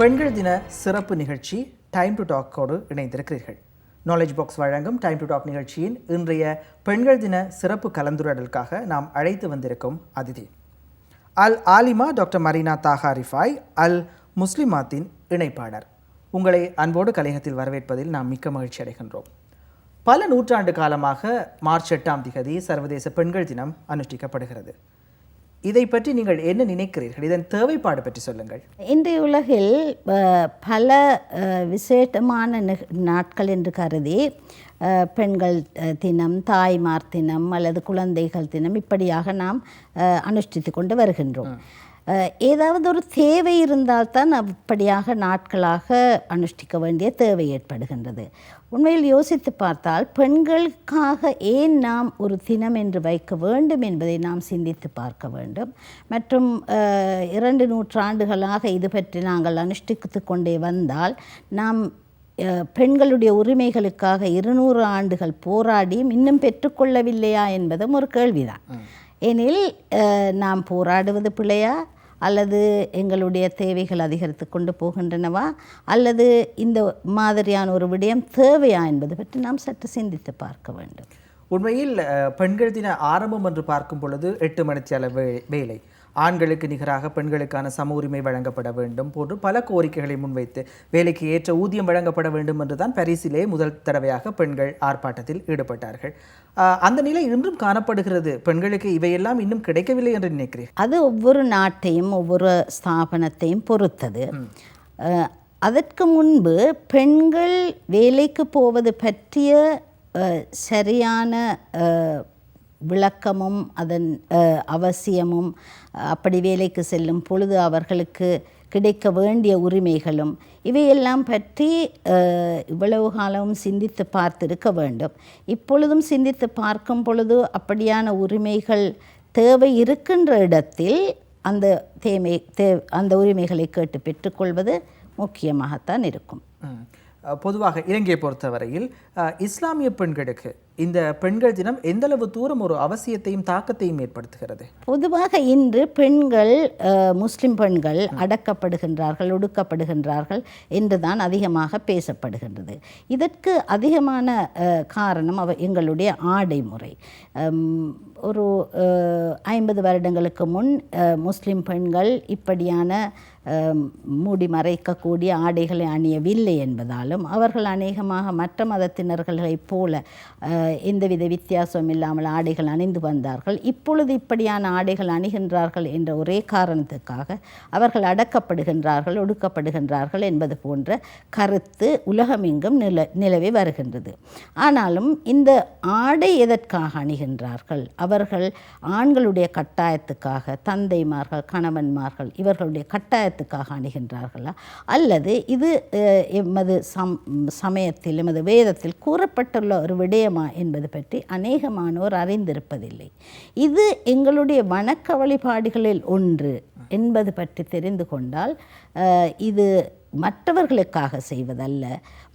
பெண்கள் தின சிறப்பு நிகழ்ச்சி டைம் டு டாக்கோடு இணைந்திருக்கிறீர்கள். நாலேஜ் பாக்ஸ் வழங்கும் டைம் டு டாக் நிகழ்ச்சியின் இன்றைய பெண்கள் தின சிறப்பு கலந்துரையாடலுக்காக நாம் அழைத்து வந்திருக்கும் அதிதி அல் ஆலிமா டாக்டர் மரீனா தாஹா ரிஃபாய் அல் முஸ்லிமாத்தின் இணைப்பாளர். உங்களை அன்போடு கலையகத்தில் வரவேற்பதில் நாம் மிக்க மகிழ்ச்சி அடைகின்றோம். பல நூற்றாண்டு காலமாக மார்ச் 8ஆம் திகதி சர்வதேச பெண்கள் தினம் அனுஷ்டிக்கப்படுகிறது. இதை பற்றி நீங்கள் என்ன நினைக்கிறீர்கள்? இதன் தேவைப்பாடு பற்றி சொல்லுங்கள். இன்றைய உலகில் பல விசேஷமான நாட்கள் என்று கருதி பெண்கள் தினம், தாய்மார் தினம் அல்லது குழந்தைகள் தினம் இப்படியாக நாம் அனுஷ்டித்து கொண்டு வருகின்றோம். ஏதாவது ஒரு தேவை இருந்தால்தான் அப்படியாக நாட்களாக அனுஷ்டிக்க வேண்டிய தேவை ஏற்படுகின்றது. உண்மையில் யோசித்து பார்த்தால் பெண்களுக்காக ஏன் நாம் ஒரு தினம் என்று வைக்க வேண்டும் என்பதை நாம் சிந்தித்து பார்க்க வேண்டும். மற்றும் 2 நூற்றாண்டுகளாக இது பற்றி நாங்கள் அனுஷ்டித்து கொண்டே வந்தால் நாம் பெண்களுடைய உரிமைகளுக்காக 200 ஆண்டுகள் போராடியும் இன்னும் பெற்றுக்கொள்ளவில்லையா என்பதும் ஒரு கேள்விதான். எனில் நாம் போராடுவது பிழையா, அல்லது எங்களுடைய தேவைகள் அதிகரித்து கொண்டு போகின்றனவா, அல்லது இந்த மாதிரியான ஒரு விடயம் தேவையா என்பது பற்றி நாம் சற்று சிந்தித்து பார்க்க வேண்டும். உண்மையில் பெண்கள் தின ஆரம்பம் என்று பார்க்கும் பொழுது 8 மணித்தியால வேலை, ஆண்களுக்கு நிகராக பெண்களுக்கான சம உரிமை வழங்கப்பட வேண்டும் போன்று பல கோரிக்கைகளை முன்வைத்து வேலைக்கு ஏற்ற ஊதியம் வழங்கப்பட வேண்டும் என்றுதான் பாரிஸிலே முதல் தடவையாக பெண்கள் ஆர்ப்பாட்டத்தில் ஈடுபட்டார்கள். அந்த நிலை இன்றும் காணப்படுகிறது. பெண்களுக்கு இவையெல்லாம் இன்னும் கிடைக்கவில்லை என்று நினைக்கிறேன். அது ஒவ்வொரு நாட்டையும் ஒவ்வொரு ஸ்தாபனத்தையும் பொறுத்தது. அதற்கு முன்பு பெண்கள் வேலைக்கு போவது பற்றிய சரியான விளக்கமும் அதன் அவசியமும், அப்படி வேலைக்கு செல்லும் பொழுது அவர்களுக்கு கிடைக்க வேண்டிய உரிமைகளும் இவையெல்லாம் பற்றி இவ்வளவு காலமும் சிந்தித்து பார்த்திருக்க வேண்டும். இப்பொழுதும் சிந்தித்து பார்க்கும் பொழுது அப்படியான உரிமைகள் தேவை இருக்கின்ற இடத்தில் அந்த உரிமைகளை கேட்டு பெற்றுக்கொள்வது முக்கியமாகத்தான் இருக்கும். பொதுவாக இலங்கையை பொறுத்தவரையில் இஸ்லாமிய பெண்களுக்கு இந்த பெண்கள் தினம் எந்தளவு தூரம் ஒரு அவசியத்தையும் தாக்கத்தையும் ஏற்படுத்துகிறது? பொதுவாக இன்று பெண்கள், முஸ்லிம் பெண்கள் அடக்கப்படுகின்றார்கள், ஒடுக்கப்படுகின்றார்கள் என்றுதான் அதிகமாக பேசப்படுகின்றது. இதற்கு அதிகமான காரணம் எங்களுடைய ஆடை முறை. ஒரு 50 வருடங்களுக்கு முன் முஸ்லிம் பெண்கள் இப்படியான மூடி மறைக்கக்கூடிய ஆடைகளை அணியவில்லை என்பதாலும் அவர்கள் அநேகமாக மற்ற மதத்தினர்களைப் போல எந்தவித வித்தியாசம் இல்லாமல் ஆடைகள் அணிந்து வந்தார்கள். இப்பொழுது இப்படியான ஆடைகள் அணிகின்றார்கள் என்ற ஒரே காரணத்துக்காக அவர்கள் அடக்கப்படுகின்றார்கள், ஒடுக்கப்படுகின்றார்கள் என்பது போன்ற கருத்து உலகமெங்கும் நிலவி வருகின்றது. ஆனாலும் இந்த ஆடை எதற்காக அணிகின்றார்கள்? அவர்கள் ஆண்களுடைய கட்டாயத்துக்காக, தந்தைமார்கள், கணவன்மார்கள் இவர்களுடைய கட்டாயத்துக்காக அணிகின்றார்களா, அல்லது இது எமது சமயத்தில், எமது வேதத்தில் கூறப்பட்டுள்ள ஒரு விடயமா என்பது பற்றி அநேகமானோர் அறிந்திருப்பதில்லை. இது எங்களுடைய வணக்க வழிபாடுகளில் ஒன்று என்பது பற்றி தெரிந்து கொண்டால் இது மற்றவர்களுக்காக செய்வதல்ல,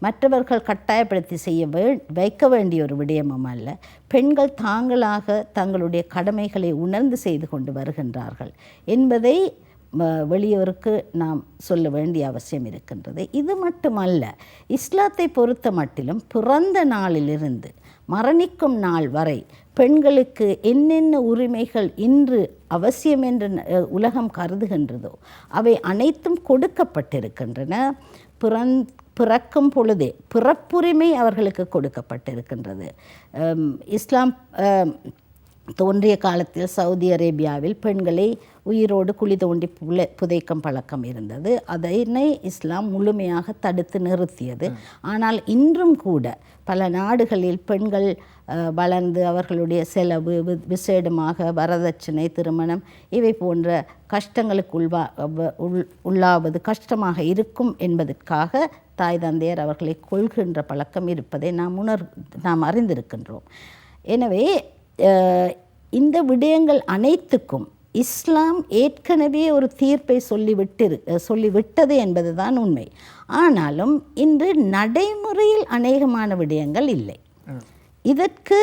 மற்றவர்கள் கட்டாயப்படுத்தி வைக்க வேண்டிய ஒரு விடயமும் அல்ல. பெண்கள் தாங்களாக தங்களுடைய கடமைகளை உணர்ந்து செய்து கொண்டு வருகின்றார்கள் என்பதை வெளியோருக்கு நாம் சொல்ல வேண்டிய அவசியம் இருக்கின்றது. இது மட்டுமல்ல, இஸ்லாத்தை பொறுத்த மட்டிலும் பிறந்த நாளிலிருந்து மரணிக்கும் நாள் வரை பெண்களுக்கு என்னென்ன உரிமைகள் இன்று அவசியம் என்று உலகம் கருதுகின்றதோ அவை அனைத்தும் கொடுக்கப்பட்டிருக்கின்றன. பிறக்கும் பொழுதே பிறப்புரிமை அவர்களுக்கு கொடுக்கப்பட்டிருக்கின்றது. இஸ்லாம் தோன்றிய காலத்தில் சவுதி அரேபியாவில் பெண்களை உயிரோடு குழி தோண்டி புதைக்கும் பழக்கம் இருந்தது. அதனை இஸ்லாம் முழுமையாக தடுத்து நிறுத்தியது. ஆனால் இன்றும் கூட பல நாடுகளில் பெண்கள் வளர்ந்து அவர்களுடைய செலவு, விசேடமாக வரதட்சணை, திருமணம் இவை போன்ற கஷ்டங்களுக்கு உள்ளாவது கஷ்டமாக இருக்கும் என்பதற்காக தாய் தந்தையர் அவர்களை கொள்கின்ற பழக்கம் இருப்பதை நாம் அறிந்திருக்கின்றோம். எனவே இந்த விடயங்கள் அனைத்துக்கும் இஸ்லாம் ஏற்கனவே ஒரு தீர்ப்பை சொல்லிவிட்டது என்பதுதான் உண்மை. ஆனாலும் இன்று நடைமுறையில் அநேகமான விடயங்கள் இல்லை. இதற்கு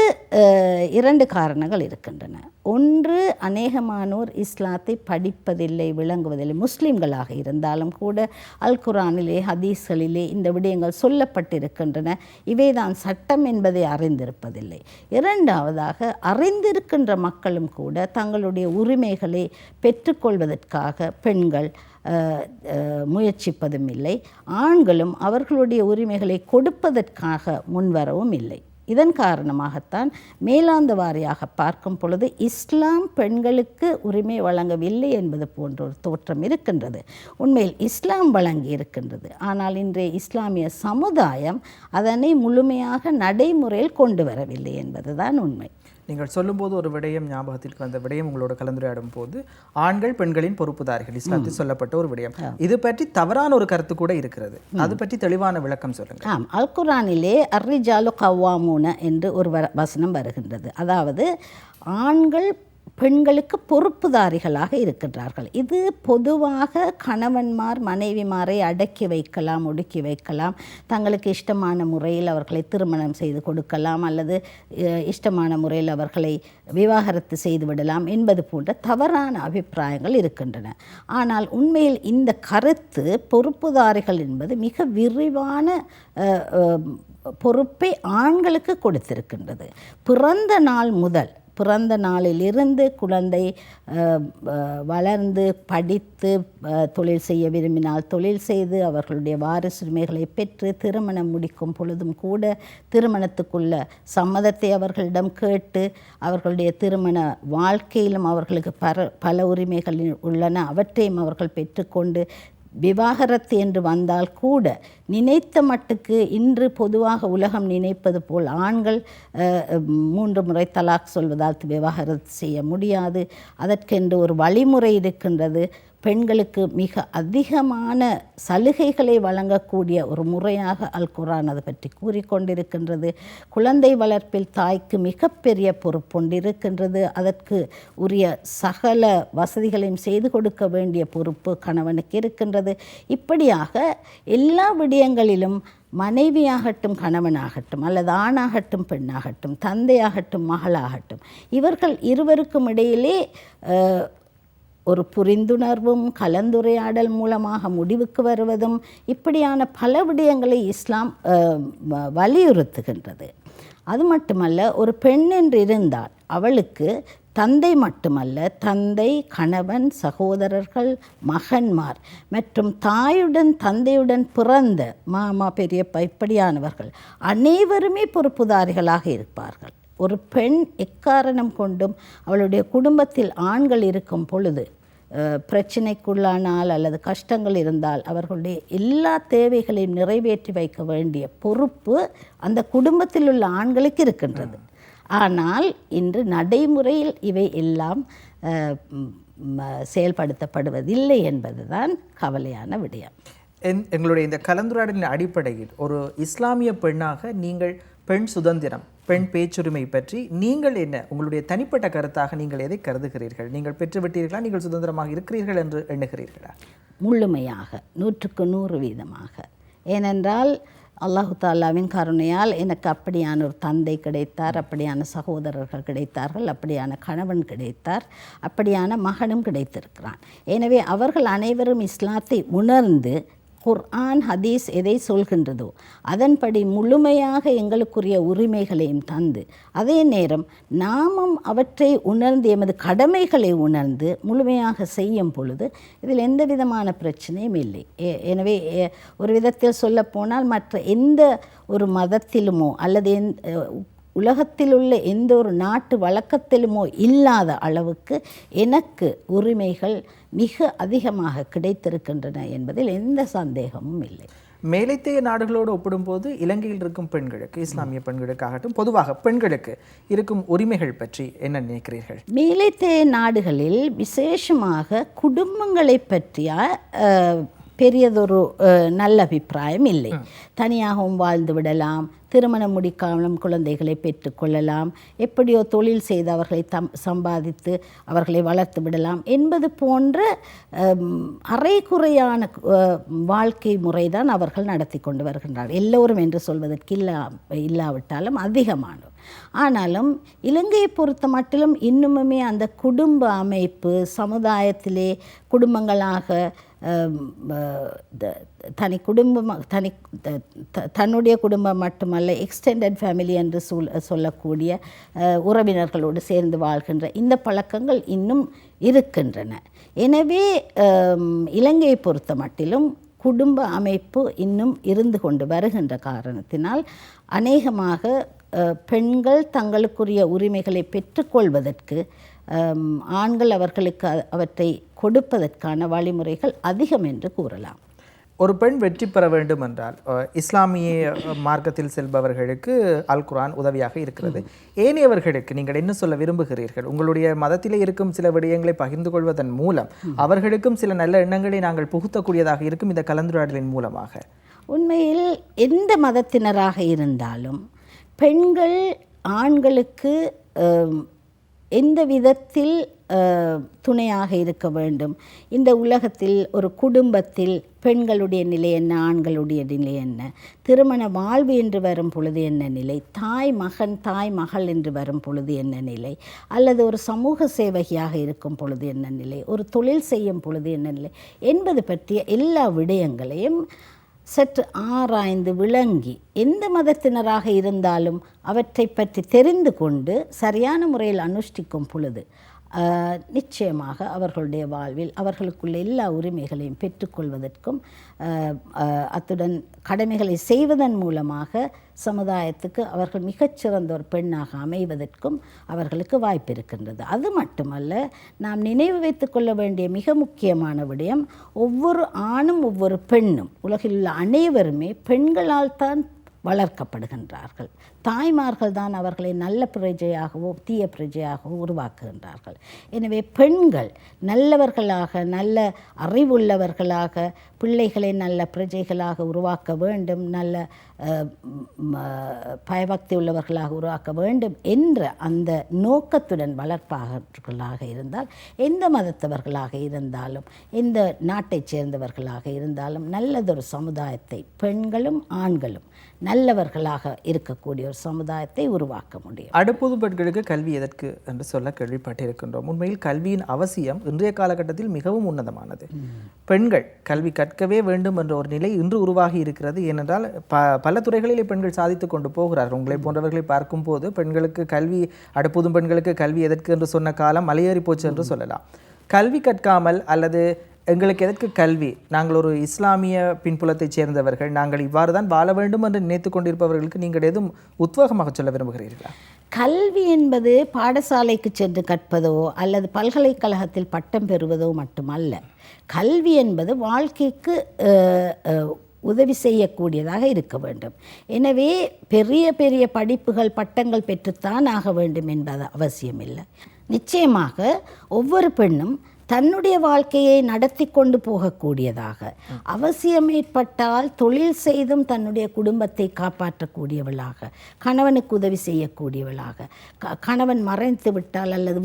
இரண்டு காரணங்கள் இருக்கின்றன. ஒன்று, அநேகமானோர் இஸ்லாத்தை படிப்பதில்லை, விளங்குவதில்லை. முஸ்லிம்களாக இருந்தாலும் கூட அல் குர்ஆனிலே, ஹதீஸ்களிலே இந்த விடயங்கள் சொல்லப்பட்டிருக்கின்றன. இவைதான் சட்டம் என்பதை அறிந்திருப்பதில்லை. இரண்டாவதாக, அறிந்திருக்கின்ற மக்களும் கூட தங்களுடைய உரிமைகளை பெற்றுக்கொள்வதற்காக பெண்கள் முயற்சிப்பதும் இல்லை. ஆண்களும் அவர்களுடைய உரிமைகளை கொடுப்பதற்காக முன்வரவும் இல்லை. இதன் காரணமாகத்தான் மேலாந்த வாரியாக பார்க்கும் பொழுது இஸ்லாம் பெண்களுக்கு உரிமை வழங்கவில்லை என்பது போன்ற ஒரு தோற்றம் இருக்கின்றது. உண்மையில் இஸ்லாம் வழங்கி இருக்கின்றது. ஆனால் இன்றைய இஸ்லாமிய சமுதாயம் அதனை முழுமையாக நடைமுறையில் கொண்டு வரவில்லை என்பதுதான் உண்மை. நீங்கள் சொல்லும்போது ஒரு விடயம் ஞாபகத்திற்கு வந்த விடயம், உங்களோட கலந்துரையாடும் போது ஆண்கள் பெண்களின் பொறுப்புதாரிகள் இஸ்லாத்தில் சொல்லப்பட்ட ஒரு விடயம். இது பற்றி தவறான ஒரு கருத்து கூட இருக்கிறது. அது பற்றி தெளிவான விளக்கம் சொல்லுங்கள். ஆம், அல் குர்ஆனிலே அர்ரிஜாலு கவ்வாமூன என்று ஒரு வசனம் வருகின்றது. அதாவது ஆண்கள் பெண்களுக்கு பொறுப்புதாரிகளாக இருக்கின்றார்கள். இது பொதுவாக கணவன்மார் மனைவிமாரை அடக்கி வைக்கலாம், ஒடுக்கி வைக்கலாம், தங்களுக்கு இஷ்டமான முறையில் அவர்களை திருமணம் செய்து கொடுக்கலாம், அல்லது இஷ்டமான முறையில் அவர்களை விவாகரத்து செய்து விடலாம் என்பது போன்ற தவறான அபிப்பிராயங்கள் இருக்கின்றன. ஆனால் உண்மையில் இந்த கருத்து பொறுப்புதாரிகள் என்பது மிக விரிவான பொறுப்பை ஆண்களுக்கு கொடுத்திருக்கின்றது. பிறந்த நாள் முதல், பிறந்த நாளிலிருந்து குழந்தை வளர்ந்து படித்து தொழில் செய்ய விரும்பினால் தொழில் செய்து அவர்களுடைய வாரிசுரிமைகளை பெற்று திருமணம் முடிக்கும் பொழுதும் கூட திருமணத்துக்குள்ள சம்மதத்தை அவர்களிடம் கேட்டு அவர்களுடைய திருமண வாழ்க்கையிலும் அவர்களுக்கு பல உரிமைகள் உள்ளன. அவற்றையும் அவர்கள் பெற்றுக்கொண்டு விவாகரத்து என்று வந்தால் கூட நினைத்த மட்டுக்கு இன்று பொதுவாக உலகம் நினைப்பது போல் ஆண்கள் 3 முறை தலாக் சொல்வதால் விவாகரத்து செய்ய முடியாது. அதற்கென்று ஒரு வழிமுறை இருக்கின்றது. பெண்களுக்கு மிக அதிகமான சலுகைகளை வழங்கக்கூடிய ஒரு முறையாக அல் குர்ஆன் அதை பற்றி கூறிக்கொண்டிருக்கின்றது. குழந்தை வளர்ப்பில் தாய்க்கு மிகப்பெரிய பொறுப்பொன்று இருக்கின்றது. அதற்கு உரிய சகல வசதிகளையும் செய்து கொடுக்க வேண்டிய பொறுப்பு கணவனுக்கு இருக்கின்றது. இப்படியாக எல்லா விடயங்களிலும் மனைவியாகட்டும் கணவனாகட்டும் அல்லது ஆணாகட்டும் பெண்ணாகட்டும் தந்தையாகட்டும் மகளாகட்டும் இவர்கள் இருவருக்கும் இடையிலே ஒரு புரிந்துணர்வும் கலந்துரையாடல் மூலமாக முடிவுக்கு வருவதும் இப்படியான பல விடயங்களை இஸ்லாம் வலியுறுத்துகின்றது. அது மட்டுமல்ல, ஒரு பெண் என்று இருந்தால் அவளுக்கு தந்தை மட்டுமல்ல, தந்தை, கணவன், சகோதரர்கள், மகன்மார் மற்றும் தாயுடன் தந்தையுடன் பிறந்த மாமா, பெரியப்பா இப்படியானவர்கள் அனைவருமே பொறுப்புதாரிகளாக இருப்பார்கள். ஒரு பெண் எக்காரணம் கொண்டும் அவளுடைய குடும்பத்தில் ஆண்கள் இருக்கும் பொழுது பிரச்சனைக்குள்ளானால் அல்லது கஷ்டங்கள் இருந்தால் அவர்களுடைய எல்லா தேவைகளையும் நிறைவேற்றி வைக்க வேண்டிய பொறுப்பு அந்த குடும்பத்தில் உள்ள ஆண்களுக்கு இருக்கின்றது. ஆனால் இன்று நடைமுறையில் இவை எல்லாம் செயல்படுத்தப்படுவதில்லை என்பதுதான் கவலையான விடயம். எங்களுடைய இந்த கலந்துரையாடலின் அடிப்படையில் ஒரு இஸ்லாமிய பெண்ணாக நீங்கள் பெண் சுதந்திரம், பெண் பேச்சுரிமை பற்றி நீங்கள் என்ன, உங்களுடைய தனிப்பட்ட கருத்தாக நீங்கள் எதை கருதுகிறீர்கள்? நீங்கள் பெற்றுவிட்டீர்களா? நீங்கள் சுதந்திரமாக இருக்கிறீர்கள் என்று எண்ணுகிறீர்களா? முழுமையாக 100க்கு 100% ஏனென்றால் அல்லாஹு தாலாவின் கருணையால் எனக்கு அப்படியான ஒரு தந்தை கிடைத்தார், அப்படியான சகோதரர்கள் கிடைத்தார்கள், அப்படியான கணவன் கிடைத்தார், அப்படியான மகனும் கிடைத்திருக்கிறான். எனவே அவர்கள் அனைவரும் இஸ்லாத்தை உணர்ந்து குர்ஆன் ஹதீஸ் எதை சொல்கின்றதோ அதன்படி முழுமையாக எங்களுக்குரிய உரிமைகளையும் தந்து அதே நேரம் நாமும் அவற்றை உணர்ந்து எமது கடமைகளை உணர்ந்து முழுமையாக செய்யும் பொழுது இதில் எந்த விதமான பிரச்சனையும் இல்லை. எனவே ஒரு விதத்தில் சொல்லப்போனால் மற்ற எந்த ஒரு மதத்திலுமோ அல்லது உலகத்தில் உள்ள எந்த ஒரு நாட்டு வழக்கத்திலுமோ இல்லாத அளவுக்கு எனக்கு உரிமைகள் மிக அதிகமாக கிடைத்திருக்கின்றன என்பதில் எந்த சந்தேகமும் இல்லை. மேலைத்தேய நாடுகளோடு ஒப்பிடும்போது இலங்கையில் இருக்கும் பெண்களுக்கு, இஸ்லாமிய பெண்களுக்காகட்டும் பொதுவாக பெண்களுக்கு இருக்கும் உரிமைகள் பற்றி என்ன நினைக்கிறீர்கள்? மேலைத்தேய நாடுகளில் விசேஷமாக குடும்பங்களை பற்றிய பெரியதொரு நல்ல அபிப்பிராயம் இல்லை. தனியாகவும் வாழ்ந்து விடலாம், திருமணம் முடிக்காமலும் குழந்தைகளை பெற்றுக்கொள்ளலாம், எப்படியோ தொழில் செய்து அவர்களை சம்பாதித்து அவர்களை வளர்த்து விடலாம் என்பது போன்ற அரைகுறையான வாழ்க்கை முறைதான் அவர்கள் நடத்தி கொண்டு வருகின்றார்கள். எல்லோரும் என்று சொல்வதற்கு இல்லாவிட்டாலும் அதிகமானோர். ஆனாலும் இலங்கையை பொறுத்த மட்டிலும் இன்னுமுமே அந்த குடும்ப அமைப்பு சமுதாயத்திலே குடும்பங்களாக தன்னுடைய குடும்பம் மட்டுமல்ல எக்ஸ்டெண்டட் ஃபேமிலி என்று சொல்லக்கூடிய உறவினர்களோடு சேர்ந்து வாழ்கின்ற இந்த பழக்கங்கள் இன்னும் இருக்கின்றன. எனவே இலங்கையை பொறுத்த மட்டிலும் குடும்ப அமைப்பு இன்னும் இருந்து கொண்டு வருகின்ற காரணத்தினால் அநேகமாக பெண்கள் தங்களுக்குரிய உரிமைகளை பெற்றுக்கொள்வதற்கு ஆண்கள் அவர்களுக்கு அவற்றை கொடுப்பதற்கான வழிமுறைகள் அதிகம் என்று கூறலாம். ஒரு பெண் வெற்றி பெற வேண்டும் என்றால் இஸ்லாமிய மார்க்கத்தில் செல்பவர்களுக்கு அல் குர்ஆன் உதவியாக இருக்கிறது. ஏனையவர்களுக்கு நீங்கள் என்ன சொல்ல விரும்புகிறீர்கள்? உங்களுடைய மதத்திலே இருக்கும் சில விடயங்களை பகிர்ந்து கொள்வதன் மூலம் அவர்களுக்கும் சில நல்ல எண்ணங்களை நாங்கள் புகுத்தக்கூடியதாக இருக்கும் இந்த கலந்துரையாடலின் மூலமாக. உண்மையில் எந்த மதத்தினராக இருந்தாலும் பெண்கள் ஆண்களுக்கு எந்த விதத்தில் துணையாக இருக்க வேண்டும், இந்த உலகத்தில் ஒரு குடும்பத்தில் பெண்களுடைய நிலை என்ன, ஆண்களுடைய நிலை என்ன, திருமண வாழ்வு என்று வரும் பொழுது என்ன நிலை, தாய் மகன் தாய் மகள் என்று வரும் பொழுது என்ன நிலை, அல்லது ஒரு சமூக சேவகியாக இருக்கும் பொழுது என்ன நிலை, ஒரு தொழில் செய்யும் பொழுது என்ன நிலை என்பது பற்றிய எல்லா விடயங்களையும் சற்று ஆராய்ந்து விளங்கி எந்த மதத்தினராக இருந்தாலும் அவற்றை பற்றி தெரிந்து கொண்டு சரியான முறையில் அனுஷ்டிக்கும் பொழுது நிச்சயமாக அவர்களுடைய வாழ்வில் அவர்களுக்குள்ள எல்லா உரிமைகளையும் பெற்றுக்கொள்வதற்கும் அத்துடன் கடமைகளை செய்வதன் மூலமாக சமுதாயத்துக்கு அவர்கள் மிகச்சிறந்த ஒரு பெண்ணாக அமைவதற்கும் அவர்களுக்கு வாய்ப்பு இருக்கின்றது. அது மட்டுமல்ல, நாம் நினைவு வைத்து கொள்ள வேண்டிய மிக முக்கியமான விடயம், ஒவ்வொரு ஆணும் ஒவ்வொரு பெண்ணும் உலகில் உள்ள அனைவருமே பெண்களால் தான் வளர்க்கப்படுகின்றார்கள். தாய்மார்கள் தான் அவர்களை நல்ல பிரஜையாகவோ தீய பிரஜையாகவோ உருவாக்குகின்றார்கள். எனவே பெண்கள் நல்லவர்களாக நல்ல அறிவுள்ளவர்களாக பிள்ளைகளை நல்ல பிரஜைகளாக உருவாக்க வேண்டும், நல்ல பயபக்தி உள்ளவர்களாக உருவாக்க வேண்டும் என்ற அந்த நோக்கத்துடன் வளர்ப்பார்களாக இருந்தால் எந்த மதத்தவர்களாக இருந்தாலும் எந்த நாட்டைச் சேர்ந்தவர்களாக இருந்தாலும் நல்லதொரு சமுதாயத்தை பெண்களும் ஆண்களும் நல்லவர்களாக இருக்கக்கூடிய ஒரு சமுதாயத்தை உருவாக்க முடியும். அடுப்புது பெண்களுக்கு கல்வி எதற்கு என்று சொல்ல கேள்விப்பட்டிருக்கின்றோம். உண்மையில் கல்வியின் அவசியம் இன்றைய காலகட்டத்தில் மிகவும் உன்னதமானது. பெண்கள் கல்வி கற்கவே வேண்டும் என்ற ஒரு நிலை இன்று உருவாகி இருக்கிறது. ஏனென்றால் பல துறைகளிலே பெண்கள் சாதித்து கொண்டு போகிறார்கள். உங்களை போன்றவர்களை பார்க்கும் போது பெண்களுக்கு கல்வி, அடுப்புதும் பெண்களுக்கு கல்வி எதற்கு என்று சொன்ன காலம் மலையேறி போச்சு என்று சொல்லலாம். கல்வி கற்காமல் அல்லது எங்களுக்கு எதற்கு கல்வி, நாங்கள் ஒரு இஸ்லாமிய பின்புலத்தைச் சேர்ந்தவர்கள், நாங்கள் இவ்வாறு தான் வாழ வேண்டும் என்று நினைத்து கொண்டிருப்பவர்களுக்கு நீங்கள் எதுவும் உத்வேகமாக சொல்ல விரும்புகிறீர்களா? கல்வி என்பது பாடசாலைக்கு சென்று கற்பதோ அல்லது பல்கலைக்கழகத்தில் பட்டம் பெறுவதோ மட்டுமல்ல. கல்வி என்பது வாழ்க்கைக்கு உதவி செய்யக்கூடியதாக இருக்க வேண்டும். எனவே பெரிய பெரிய படிப்புகள் பட்டங்கள் பெற்றுத்தான் ஆக வேண்டும் என்பது அவசியமில்லை. நிச்சயமாக ஒவ்வொரு பெண்ணும் தன்னுடைய வாழ்க்கையை நடத்தி கொண்டு போகக்கூடியதாக, அவசியம் ஏற்பட்டால் தொழில் செய்தும் தன்னுடைய குடும்பத்தை காப்பாற்றக்கூடியவளாக, கணவனுக்கு உதவி செய்யக்கூடியவளாக, கணவன் மறைத்து விட்டால் அல்லது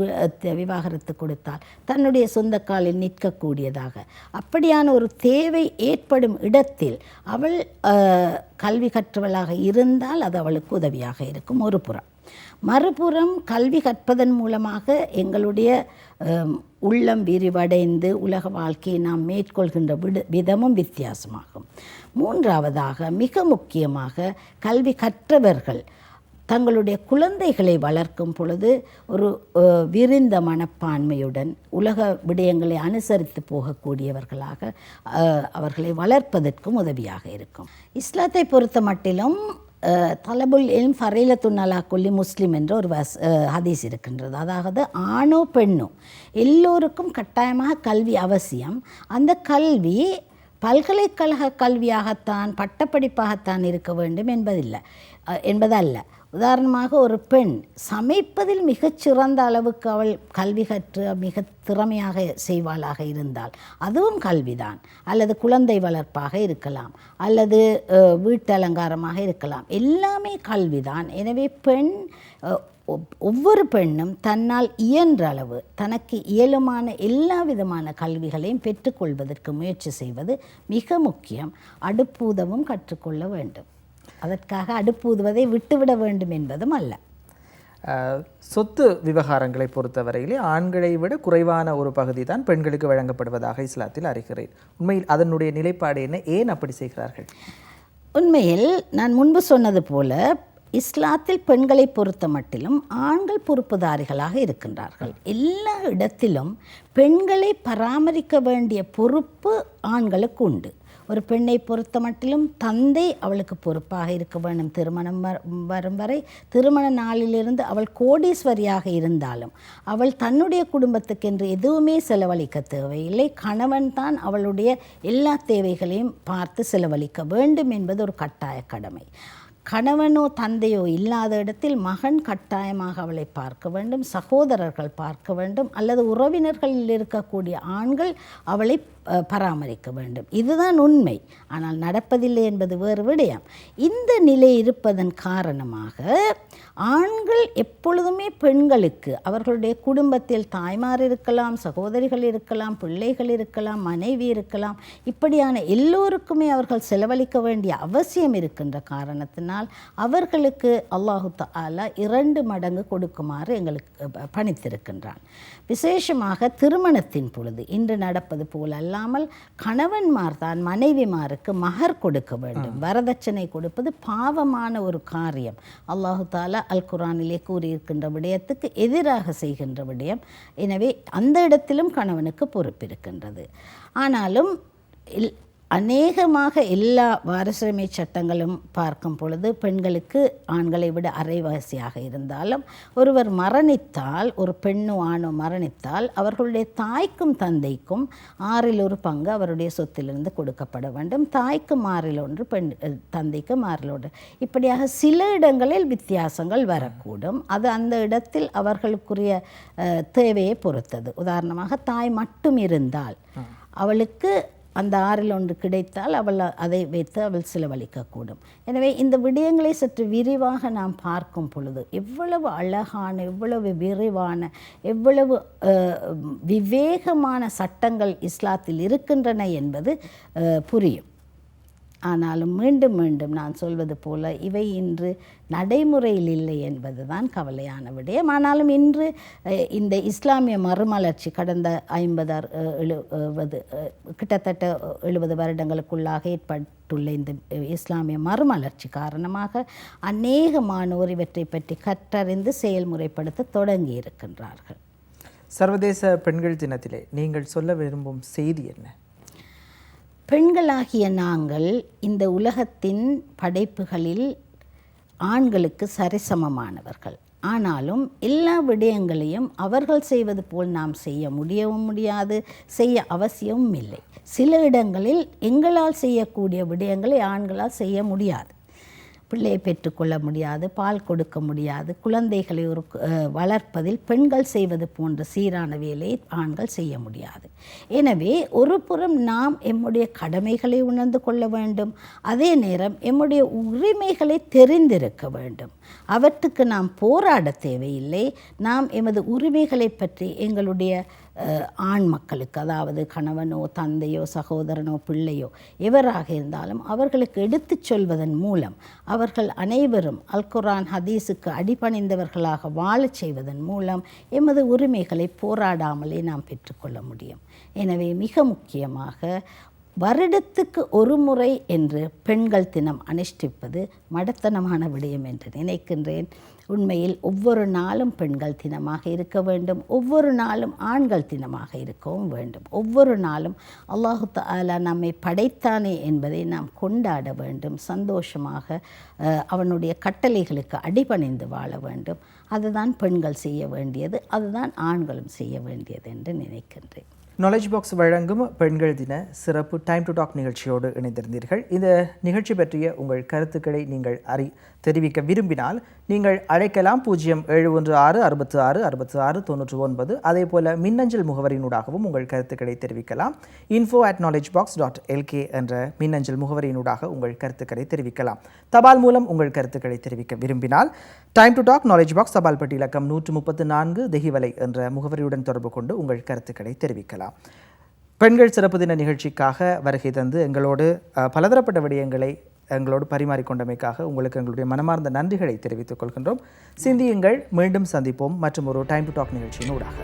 விவாகரத்து கொடுத்தால் தன்னுடைய சொந்த காலில் நிற்கக்கூடியதாக, அப்படியான ஒரு தேவை ஏற்படும் இடத்தில் அவள் கல்வி கற்றவளாக இருந்தால் அது அவளுக்கு உதவியாக இருக்கும் ஒரு புறம். மறுபுறம் கல்வி கற்பதன் மூலமாக எங்களுடைய உள்ளம் விரிவடைந்து உலக வாழ்க்கையை நாம் மேற்கொள்கின்ற விதமும் வித்தியாசமாகும். மூன்றாவதாக மிக முக்கியமாக கல்வி கற்றவர்கள் தங்களுடைய குழந்தைகளை வளர்க்கும் பொழுது ஒரு விரிந்த மனப்பான்மையுடன் உலக விடயங்களை அனுசரித்து போகக்கூடியவர்களாக அவர்களை வளர்ப்பதற்கும் உதவியாக இருக்கும். இஸ்லாத்தை பொறுத்த மட்டிலும் தலபுல் இல்ம் ஃபரீலத்துன் அலா குல்லி முஸ்லிம் என்ற ஒரு ஹதீஸ் இருக்கின்றது. அதாவது ஆணோ பெண்ணோ எல்லோருக்கும் கட்டாயமாக கல்வி அவசியம். அந்த கல்வி பல்கலைக்கழக கல்வியாகத்தான் பட்டப்படிப்பாகத்தான் இருக்க வேண்டும் என்பதல்ல. உதாரணமாக ஒரு பெண் சமைப்பதில் மிகச்சிறந்த அளவுக்கு அவள் கல்வி கற்று மிக திறமையாக செய்வாளாக இருந்தால் அதுவும் கல்விதான். அல்லது குழந்தை வளர்ப்பாக இருக்கலாம், அல்லது வீட்டு அலங்காரமாக இருக்கலாம், எல்லாமே கல்விதான். எனவே ஒவ்வொரு பெண்ணும் தன்னால் இயன்ற அளவு தனக்கு இயலுமான எல்லா விதமான கல்விகளையும் பெற்றுக்கொள்வதற்கு முயற்சி செய்வது மிக முக்கியம். அடுப்பூதவும் கற்றுக்கொள்ள வேண்டும். அதற்காக அடுப்பூதுவதை விட்டுவிட வேண்டும் என்பதும் அல்ல. சொத்து விவகாரங்களை பொறுத்தவரையிலே ஆண்களை விட குறைவான ஒரு பகுதி தான் பெண்களுக்கு வழங்கப்படுவதாக இஸ்லாத்தில் அறிகிறேன். உண்மையில் அதனுடைய நிலைப்பாடு என்ன? ஏன் அப்படி செய்கிறார்கள்? உண்மையில் நான் முன்பு சொன்னது போல இஸ்லாத்தில் பெண்களை பொறுத்த மட்டிலும் ஆண்கள் பொறுப்புதாரிகளாக இருக்கின்றார்கள். எல்லா இடத்திலும் பெண்களை பராமரிக்க வேண்டிய பொறுப்பு ஆண்களுக்கு உண்டு. ஒரு பெண்ணை பொறுத்த மட்டிலும் தந்தை அவளுக்கு பொறுப்பாக இருக்க வேண்டும். திருமணம் வரும் வரை, திருமண நாளிலிருந்து அவள் கோடீஸ்வரியாக இருந்தாலும் அவள் தன்னுடைய குடும்பத்துக்கென்று எதுவுமே செலவழிக்க தேவையில்லை. கணவன் தான் அவளுடைய எல்லா தேவைகளையும் பார்த்து செலவழிக்க வேண்டும் என்பது ஒரு கட்டாய கடமை. கணவனோ தந்தையோ இல்லாத இடத்தில் மகன் கட்டாயமாக அவளை பார்க்க வேண்டும், சகோதரர்கள் பார்க்க வேண்டும், அல்லது உறவினர்களில் இருக்கக்கூடிய ஆண்கள் அவளை பராமரிக்க வேண்டும். இதுதான் உண்மை. ஆனால் நடப்பதில்லை என்பது வேறு விடயம். இந்த நிலை இருப்பதன் காரணமாக ஆண்கள் எப்பொழுதுமே பெண்களுக்கு அவர்களுடைய குடும்பத்தில் தாய்மார் இருக்கலாம், சகோதரிகள் இருக்கலாம், பிள்ளைகள் இருக்கலாம், மனைவி இருக்கலாம், இப்படியான எல்லோருக்குமே அவர்கள் செலவழிக்க வேண்டிய அவசியம் இருக்கின்ற காரணத்தினால் அவர்களுக்கு அல்லாஹு தஆலா 2 மடங்கு கொடுக்குமாறு எங்களுக்கு பணித்திருக்கின்றான். விசேஷமாக திருமணத்தின் பொழுது இன்று நடப்பது போல் அல்லாமல் கணவன்மார் தான் மனைவிமாருக்கு மகர் கொடுக்க வேண்டும். வரதட்சணை கொடுப்பது பாவமான ஒரு காரியம். அல்லாஹு தாலா அல் குர்ஆனிலே கூறியிருக்கின்ற விடயத்துக்கு எதிராக செய்கின்ற விடயம். எனவே அந்த இடத்திலும் கணவனுக்கு பொறுப்பிருக்கின்றது. ஆனாலும் அநேகமாக எல்லா வாரிசுரிமை சட்டங்களும் பார்க்கும் பொழுது பெண்களுக்கு ஆண்களை விட அரைவாசியாக இருந்தாலும் ஒருவர் மரணித்தால், ஒரு பெண்ணோ ஆணோ மரணித்தால் அவர்களுடைய தாய்க்கும் தந்தைக்கும் 1/6 பங்கு அவருடைய சொத்திலிருந்து கொடுக்கப்பட வேண்டும். தாய்க்கு 1/6, தந்தைக்கு 1/6. இப்படியாக சில இடங்களில் வித்தியாசங்கள் வரக்கூடும். அது அந்த இடத்தில் அவர்களுக்குரிய தேவையை பொறுத்தது. உதாரணமாக தாய் மட்டும் இருந்தால் அவளுக்கு அந்த 1/6 கிடைத்தால் அவள் அதை வைத்து அவள் செலவழிக்கக்கூடும். எனவே இந்த விடயங்களை சற்று விரிவாக நாம் பார்க்கும் பொழுது எவ்வளவு அழகான, எவ்வளவு விரிவான, எவ்வளவு விவேகமான சட்டங்கள் இஸ்லாத்தில் இருக்கின்றன என்பது புரியும். ஆனாலும் மீண்டும் மீண்டும் நான் சொல்வது போல இவை இன்று நடைமுறையில் இல்லை என்பதுதான் கவலையான விடயம். ஆனாலும் இன்று இந்த இஸ்லாமிய மறுமலர்ச்சி கடந்த 50-70 கிட்டத்தட்ட 70 வருடங்களுக்குள்ளாக ஏற்பட்டுள்ள இந்த இஸ்லாமிய மறுமலர்ச்சி காரணமாக அநேகமானோர் இவற்றை பற்றி கற்றறிந்து செயல்முறைப்படுத்த தொடங்கி இருக்கின்றார்கள். சர்வதேச பெண்கள் தினத்திலே நீங்கள் சொல்ல விரும்பும் செய்தி என்ன? பெண்களாகிய நாங்கள் இந்த உலகத்தின் படைப்புகளில் ஆண்களுக்கு சரிசமமானவர்கள். ஆனாலும் எல்லா விடயங்களையும் அவர்கள் செய்வது போல் நாம் செய்ய முடியவும் முடியாது, செய்ய அவசியமும் இல்லை. சில இடங்களில் எங்களால் செய்யக்கூடிய விடயங்களை ஆண்களால் செய்ய முடியாது. பிள்ளையை பெற்றுக்கொள்ள முடியாது, பால் கொடுக்க முடியாது, குழந்தைகளை வளர்ப்பதில் பெண்கள் செய்வது போன்ற சீரான வேலையை ஆண்கள் செய்ய முடியாது. எனவே ஒரு புறம் நாம் எம்முடைய கடமைகளை உணர்ந்து கொள்ள வேண்டும், அதே நேரம் எம்முடைய உரிமைகளை தெரிந்திருக்க வேண்டும். அவற்றுக்கு நாம் போராட தேவையில்லை. நாம் எமது உரிமைகளை பற்றி எங்களுடைய ஆண் மக்களுக்கு, அதாவது கணவனோ தந்தையோ சகோதரனோ பிள்ளையோ எவராக இருந்தாலும் அவர்களுக்கு எடுத்துச் சொல்வதன் மூலம் அவர்கள் அனைவரும் அல் குர்ஆன் ஹதீஸுக்கு அடிபணிந்தவர்களாக வாழச் செய்வதன் மூலம் எமது உரிமைகளை போராடாமலே நாம் பெற்றுக்கொள்ள முடியும். எனவே மிக முக்கியமாக வருடத்துக்கு ஒரு முறை என்று பெண்கள் தினம் அனுஷ்டிப்பது மடத்தனமான விடயம் என்று நினைக்கின்றேன். உண்மையில் ஒவ்வொரு நாளும் பெண்கள் தினமாக இருக்க வேண்டும், ஒவ்வொரு நாளும் ஆண்கள் தினமாக இருக்கவும் வேண்டும். ஒவ்வொரு நாளும் அல்லாஹு தஆலா நம்மை படைத்தானே என்பதை நாம் கொண்டாட வேண்டும். சந்தோஷமாக அவனுடைய கட்டளைகளுக்கு அடிபணிந்து வாழ வேண்டும். அதுதான் பெண்கள் செய்ய வேண்டியது, அதுதான் ஆண்களும் செய்ய வேண்டியது என்று நினைக்கின்றேன். நாலேஜ் பாக்ஸ் வழங்கும் பெண்கள் தின சிறப்பு டைம் டு டாக் நிகழ்ச்சியோடு இணைந்திருந்தீர்கள். இந்த நிகழ்ச்சி பற்றிய உங்கள் கருத்துக்களை நீங்கள் தெரிவிக்க விரும்பினால் நீங்கள் அழைக்கலாம் 0716666699. அதே போல மின்னஞ்சல் முகவரியினூடாகவும் உங்கள் கருத்துக்களை தெரிவிக்கலாம். info@knowledgebox.lk என்ற மின்னஞ்சல் முகவரியினூடாக உங்கள் கருத்துக்களை தெரிவிக்கலாம். தபால் மூலம் உங்கள் கருத்துக்களை தெரிவிக்க விரும்பினால் time to talk knowledge box தபால் பெட்டி இலக்கம் 134 தெஹிவலை என்ற முகவரியுடன் தொடர்பு கொண்டு உங்கள் கருத்துக்களை தெரிவிக்கலாம். பெண்கள் சிறப்பு தின நிகழ்ச்சிக்காக வருகை தந்து எங்களோடு பலதரப்பட்ட விடயங்களை எங்களோடு பரிமாறிக்கொண்டமைக்காக உங்களுக்கு எங்களுடைய மனமார்ந்த நன்றிகளை தெரிவித்துக் கொள்கின்றோம். சிந்தியுங்கள், மீண்டும் சந்திப்போம் மற்றும் ஒரு டைம் டு டாக் நிகழ்ச்சியின் ஊடாக.